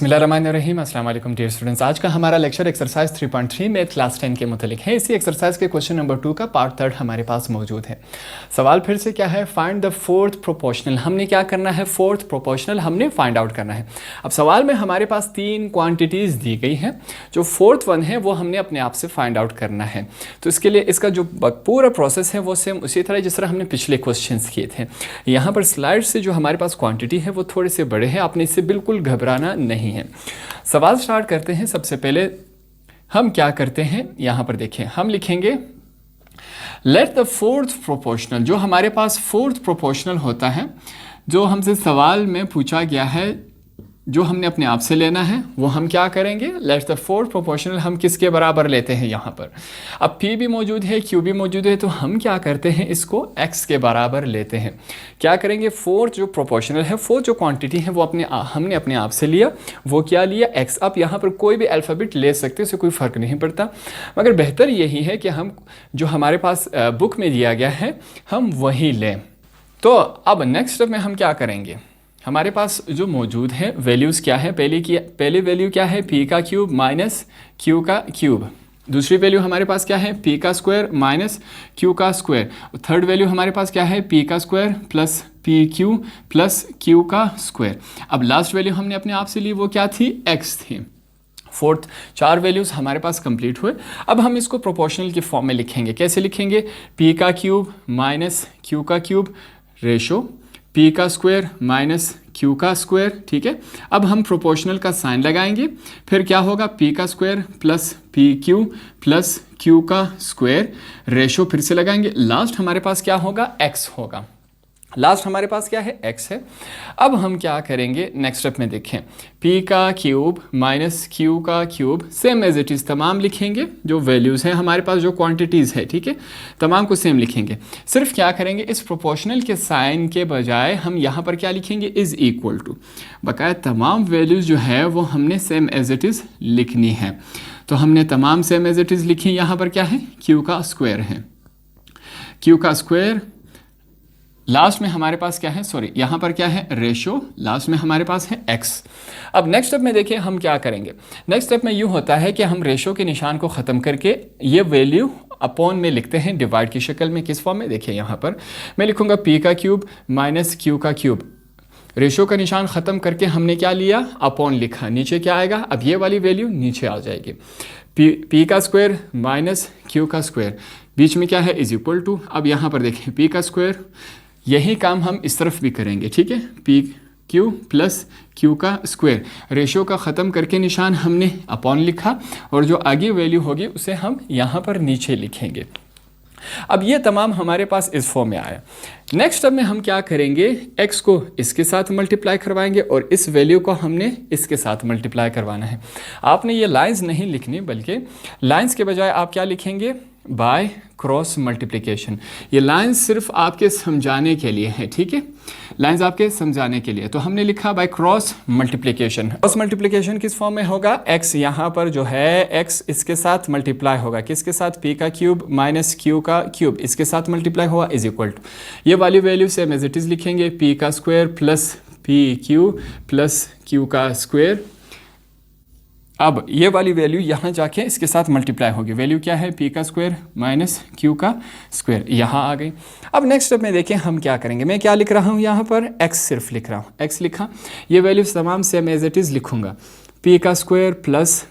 बिस्मिल्लाहिर्रहमानिर्रहीम अस्सलाम वालेकुम डियर स्टूडेंट्स। आज का हमारा लेक्चर एक्सरसाइज 3.3 में क्लास 10 के मुतालिक है। इसी एक्सरसाइज के क्वेश्चन नंबर 2 का पार्ट 3 हमारे पास मौजूद है। सवाल फिर से क्या है, फाइंड द फोर्थ प्रोपोर्शनल। हमने क्या करना है, फोर्थ प्रोपोर्शनल हमने फाइंड आउट करना है। अब सवाल में हमारे पास 3 क्वान्टिटीज़ दी गई हैं, जो फोर्थ वन है वो हमने अपने आप से फाइंड आउट करना है। तो इसके लिए इसका जो पूरा प्रोसेस है वो सेम उसी तरह जिस तरह हमने पिछले क्वेश्चन किए थे। यहाँ पर स्लाइड से जो हमारे पास क्वान्टिटी है वो थोड़े से बड़े हैं, आपने इससे बिल्कुल घबराना नहीं है। सवाल स्टार्ट करते हैं। सबसे पहले हम क्या करते हैं, यहां पर देखें, हम लिखेंगे लेट द फोर्थ प्रोपोर्शनल। जो हमारे पास फोर्थ प्रोपोर्शनल होता है, जो हमसे सवाल में पूछा गया है, जो हमने अपने आप से लेना है, वो हम क्या करेंगे, लेट द फोर्थ प्रोपोर्शनल हम किसके बराबर लेते हैं। यहाँ पर अब P भी मौजूद है, Q भी मौजूद है, तो हम क्या करते हैं, इसको X के बराबर लेते हैं। क्या करेंगे, फोर्थ जो प्रोपोर्शनल है, फोर्थ जो क्वांटिटी है वो हमने अपने आप से लिया, वो क्या लिया, X। अब यहाँ पर कोई भी अल्फ़ाबेट ले सकते, उससे कोई फ़र्क नहीं पड़ता, मगर बेहतर यही है कि हम जो हमारे पास बुक में दिया गया है हम वही लें। तो अब नेक्स्ट स्टेप में हम क्या करेंगे, हमारे पास जो मौजूद है वैल्यूज़ क्या है, पहली वैल्यू क्या है, P का क्यूब माइनस Q का क्यूब। दूसरी वैल्यू हमारे पास क्या है, P का स्क्वायर माइनस Q का स्क्वायर। थर्ड वैल्यू हमारे पास क्या है, P का square plus PQ plus Q का स्क्वायर। अब लास्ट वैल्यू हमने अपने आप से ली, वो क्या थी, X थी। फोर्थ 4 वैल्यूज़ हमारे पास कंप्लीट हुए। अब हम इसको प्रोपोर्शनल के फॉर्म में लिखेंगे। कैसे लिखेंगे, P का क्यूब माइनस Q का क्यूब रेशो P का स्क्वायर माइनस Q का स्क्वायर। ठीक है, अब हम प्रोपोर्शनल का साइन लगाएंगे, फिर क्या होगा, P का square plus PQ plus Q का स्क्वायर रेशो फिर से लगाएंगे। लास्ट हमारे पास क्या होगा, X होगा। लास्ट हमारे पास क्या है, X है। अब हम क्या करेंगे, नेक्स्ट स्टेप में देखें, P का क्यूब माइनस Q का cube same as it is तमाम लिखेंगे, जो वैल्यूज़ हैं हमारे पास, जो क्वांटिटीज़ है, ठीक है, तमाम को सेम लिखेंगे। सिर्फ क्या करेंगे, इस प्रोपोर्शनल के साइन के बजाय हम यहाँ पर क्या लिखेंगे, इज़ इक्वल टू। बकाया तमाम वैल्यूज़ जो है वो हमने सेम एज इट इज़ लिखनी है। तो हमने तमाम सेम एज इट इज़ लिखी। यहाँ पर क्या है, Q का स्क्वायर है, Q का स्क्वायर। लास्ट में हमारे पास क्या है, सॉरी, यहाँ पर क्या है, रेशो, लास्ट में हमारे पास है X। अब नेक्स्ट स्टेप में देखिए हम क्या करेंगे। नेक्स्ट स्टेप में यूँ होता है कि हम रेशो के निशान को ख़त्म करके ये वैल्यू अपॉन में लिखते हैं, डिवाइड की शक्ल में। किस फॉर्म में, देखिए यहाँ पर मैं लिखूँगा P का क्यूब माइनस Q का क्यूब। रेशो का निशान ख़त्म करके हमने क्या लिया, अपॉन लिखा। नीचे क्या आएगा, अब ये वाली वैल्यू नीचे आ जाएगी, P का स्क्वायर माइनस Q का स्क्वायर, बीच में क्या है, इज इक्वल टू। अब यहाँ पर देखें, P का स्क्वायर, यही काम हम इस तरफ भी करेंगे, ठीक है, PQ प्लस Q का स्क्वायर। रेशो का ख़त्म करके निशान हमने अपॉन लिखा, और जो आगे वैल्यू होगी उसे हम यहाँ पर नीचे लिखेंगे। अब ये तमाम हमारे पास इस फॉर्म में आया। नेक्स्ट स्टेप में हम क्या करेंगे, X को इसके साथ मल्टीप्लाई करवाएंगे और इस वैल्यू को हमने इसके साथ मल्टीप्लाई करवाना है। आपने ये लाइंस नहीं लिखनी, बल्कि लाइंस के बजाय आप क्या लिखेंगे, बाय क्रॉस मल्टीप्लिकेशन। ये लाइंस सिर्फ आपके समझाने के लिए है, ठीक है, लाइंस आपके समझाने के लिए। तो हमने लिखा by cross multiplication. Cross multiplication किस फॉर्म में होगा, X यहाँ पर जो है X इसके साथ मल्टीप्लाई होगा, किसके साथ, P का क्यूब माइनस Q का क्यूब, इसके साथ मल्टीप्लाई हुआ, इज इक्वल टू। ये वाली value same as it is लिखेंगे, P का square plus PQ plus Q का स्क्वायर। अब ये वाली वैल्यू यहाँ जाके इसके साथ मल्टीप्लाई होगी। वैल्यू क्या है, P का स्क्वायर माइनस Q का स्क्वायर, यहाँ आ गई। अब नेक्स्ट स्टेप में देखें हम क्या करेंगे। मैं क्या लिख रहा हूँ, यहाँ पर X सिर्फ लिख रहा हूँ, X लिखा। ये वैल्यू तमाम सेम एज इट इज़ लिखूँगा, P का square plus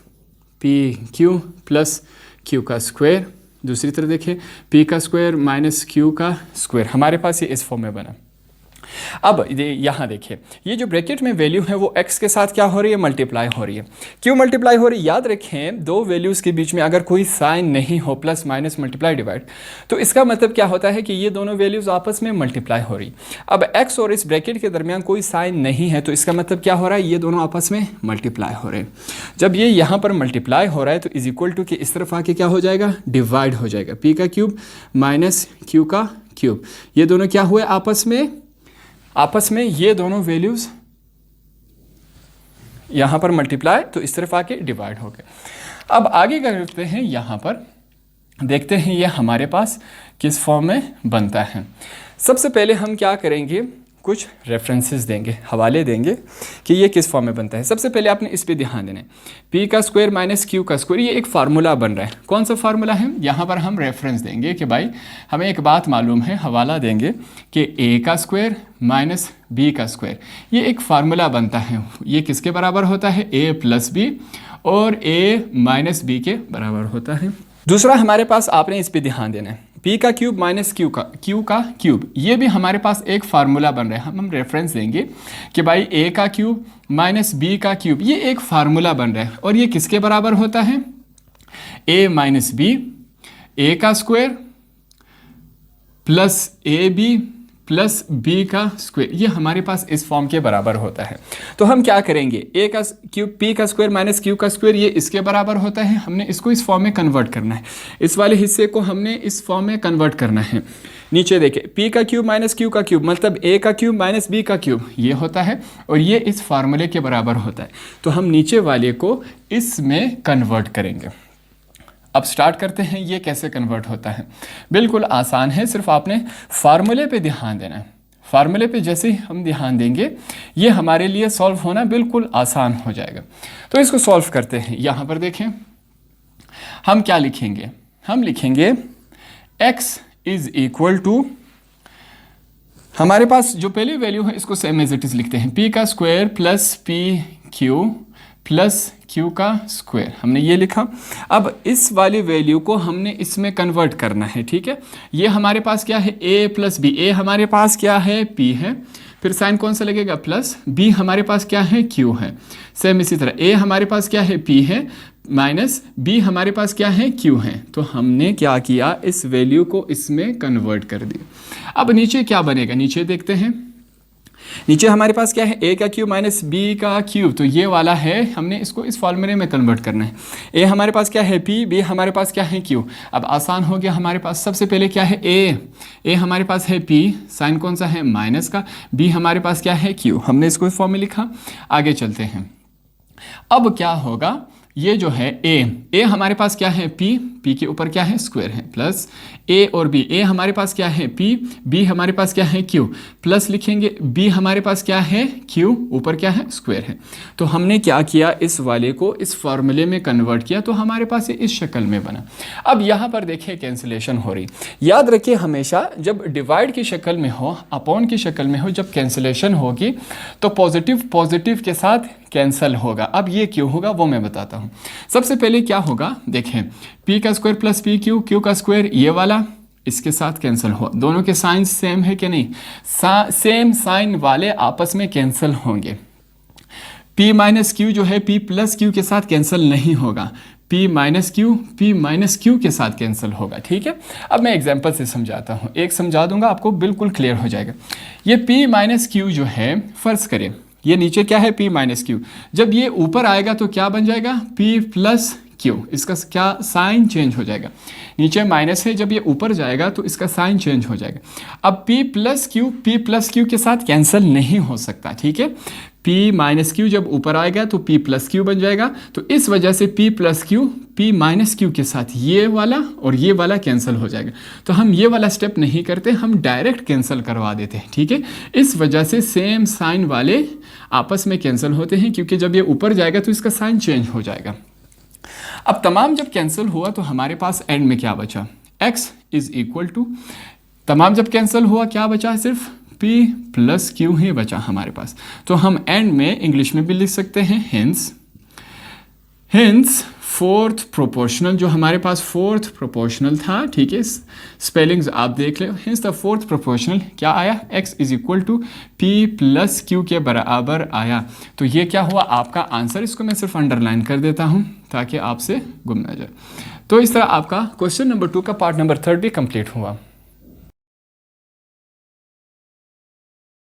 PQ plus Q का स्क्वायर। दूसरी तरफ देखें, P का स्क्वायर माइनस Q का स्क्वायर। हमारे पास ये इस फॉर्म में बना। अब यहाँ देखिए, ये जो ब्रैकेट में वैल्यू है वो X के साथ क्या हो रही है, मल्टीप्लाई हो रही है। क्यों मल्टीप्लाई हो रही है, याद रखें, दो वैल्यूज़ के बीच में अगर कोई साइन नहीं हो, प्लस माइनस मल्टीप्लाई डिवाइड, तो इसका मतलब क्या होता है कि ये दोनों वैल्यूज़ आपस में मल्टीप्लाई हो रही। अब X और इस ब्रैकेट के दरमियान कोई साइन नहीं है, तो इसका मतलब क्या हो रहा है, ये दोनों आपस में मल्टीप्लाई हो रहे हैं। जब ये यहाँ पर मल्टीप्लाई हो रहा है तो इज इक्वल टू के इस तरफ आके क्या हो जाएगा, डिवाइड हो जाएगा। P का क्यूब माइनस Q का क्यूब, ये दोनों क्या हुए, आपस में ये दोनों वैल्यूज़ यहाँ पर मल्टीप्लाई, तो इस तरफ आके डिवाइड हो गए। अब आगे करते हैं, यहाँ पर देखते हैं ये हमारे पास किस फॉर्म में बनता है। सबसे पहले हम क्या करेंगे, कुछ रेफरेंसेस देंगे, हवाले देंगे कि ये किस फॉर्म में बनता है। सबसे पहले आपने इस पे ध्यान देना है, पी का स्क्वायर माइनस क्यू का स्क्वायर, ये एक फार्मूला बन रहा है। कौन सा फार्मूला है? यहाँ पर हम रेफरेंस देंगे कि भाई हमें एक बात मालूम है, हवाला देंगे कि ए का स्क्वायर माइनस बी का स्क्वायर, ये एक फार्मूला बनता है। ये किसके बराबर होता है? ए प्लस बी, और ए माइनस बी के बराबर होता है। दूसरा हमारे पास आपने इस पे ध्यान देना है, पी का क्यूब माइनस क्यू का क्यूब, ये भी हमारे पास एक फार्मूला बन रहा है। हम रेफरेंस देंगे कि भाई ए का क्यूब माइनस बी का क्यूब, ये एक फार्मूला बन रहा है, और ये किसके बराबर होता है? ए माइनस बी, ए का square plus A B plus B का स्क्वायर, ये हमारे पास इस फॉर्म के बराबर होता है। तो हम क्या करेंगे, ए का क्यूब पी का स्क्वायर माइनस क्यू का स्क्वायर, ये इसके बराबर होता है। हमने इसको इस फॉर्म में कन्वर्ट करना है, इस वाले हिस्से को हमने इस फॉर्म में कन्वर्ट करना है। नीचे देखें, पी का क्यूब माइनस क्यू का क्यूब मतलब ए का क्यूब माइनस बी का क्यूब, ये होता है, और ये इस फार्मूले के बराबर होता है। तो हम नीचे वाले को इसमें कन्वर्ट करेंगे। अब स्टार्ट करते हैं, ये कैसे कन्वर्ट होता है। बिल्कुल आसान है, सिर्फ आपने फार्मूले पे ध्यान देना है। फार्मूले पे जैसे ही हम ध्यान देंगे, ये हमारे लिए सॉल्व होना बिल्कुल आसान हो जाएगा। तो इसको सॉल्व करते हैं। यहाँ पर देखें, हम क्या लिखेंगे? हम लिखेंगे x इज इक्वल टू, हमारे पास जो पहली वैल्यू है इसको सेम एज इट इज लिखते हैं, p का square plus P Q plus Q का स्क्वायर, हमने ये लिखा। अब इस वाली वैल्यू को हमने इसमें कन्वर्ट करना है, ठीक है। ये हमारे पास क्या है? a प्लस बी, ए हमारे पास क्या है? p है, फिर साइन कौन सा लगेगा? प्लस, b हमारे पास क्या है? q है। सेम इसी तरह a हमारे पास क्या है? p है, माइनस b हमारे पास क्या है? q है। तो हमने क्या किया, इस वैल्यू को इसमें कन्वर्ट कर दिया। अब नीचे क्या बनेगा, नीचे देखते हैं। नीचे हमारे पास क्या है? a का क्यूब माइनस b का क्यूब, तो ये वाला है, हमने इसको इस फॉर्मूले में कन्वर्ट करना है। a हमारे पास क्या है? p, b हमारे पास क्या है? q। अब आसान हो गया, हमारे पास सबसे पहले क्या है? a हमारे पास है p, साइन कौन सा है? माइनस का, b हमारे पास क्या है? q, हमने इसको इस फॉर्म में लिखा। आगे चलते हैं। अब क्या होगा, ये जो है a हमारे पास क्या है? p के ऊपर क्या है? स्क्वायर है, प्लस a और b, a हमारे पास क्या है? p, b हमारे पास क्या है? q, प्लस लिखेंगे b हमारे पास क्या है? q, ऊपर क्या है? स्क्वायर है। तो हमने क्या किया, इस वाले को इस फॉर्मूले में कन्वर्ट किया, तो हमारे पास ये इस शक्ल में बना। अब यहाँ पर देखिए कैंसिलेशन हो रही। याद रखिए हमेशा जब डिवाइड की शक्ल में हो, अपॉन की शक्ल में हो, जब कैंसिलेशन होगी तो पॉजिटिव के साथ कैंसिल होगा। अब ये क्यों होगा वो मैं बताता हूँ। सबसे पहले क्या होगा, देखें, p का square plus P Q, Q का स्क्वायर, ये वाला इसके साथ कैंसिल हो। दोनों के साइन सेम है कि नहीं? सेम साइन वाले आपस में कैंसिल होंगे। p माइनस क्यू जो है p प्लस क्यू के साथ कैंसिल नहीं होगा, p माइनस क्यू के साथ कैंसिल होगा, ठीक है। अब मैं एग्जांपल से समझाता हूँ, एक समझा दूंगा, आपको बिल्कुल क्लियर हो जाएगा। ये p माइनस क्यू जो है, फर्ज करें ये नीचे क्या है? p माइनस क्यू, जब ये ऊपर आएगा तो क्या बन जाएगा? p प्लस क्यू, इसका क्या साइन चेंज हो जाएगा। नीचे माइनस है, जब ये ऊपर जाएगा तो इसका साइन चेंज हो जाएगा। अब p प्लस क्यू के साथ कैंसिल नहीं हो सकता, ठीक है। p माइनस क्यू जब ऊपर आएगा तो p प्लस क्यू बन जाएगा, तो इस वजह से p plus Q p minus Q के साथ ये वाला और ये वाला कैंसिल हो जाएगा। तो हम ये वाला स्टेप नहीं करते, हम डायरेक्ट कैंसिल करवा देते हैं, ठीक है। इस वजह से सेम साइन वाले आपस में कैंसिल होते हैं, क्योंकि जब ये ऊपर जाएगा तो इसका साइन चेंज हो जाएगा। अब तमाम जब कैंसिल हुआ तो हमारे पास एंड में क्या बचा? x इज इक्वल टू, तमाम जब कैंसिल हुआ क्या बचा? सिर्फ p प्लस क्यू ही बचा हमारे पास। तो हम एंड में इंग्लिश में भी लिख सकते हैं हेंस फोर्थ प्रोपोर्शनल, जो हमारे पास फोर्थ प्रोपोर्शनल था, ठीक है, स्पेलिंग्स आप देख ले। हेंस द फोर्थ प्रोपोर्शनल क्या आया? x is equal to p plus Q के बराबर आया। तो ये क्या हुआ? आपका आंसर। इसको मैं सिर्फ अंडरलाइन कर देता हूँ ताकि आपसे गुम ना जाए। तो इस तरह आपका क्वेश्चन नंबर 2 का पार्ट नंबर 3 भी कंप्लीट हुआ।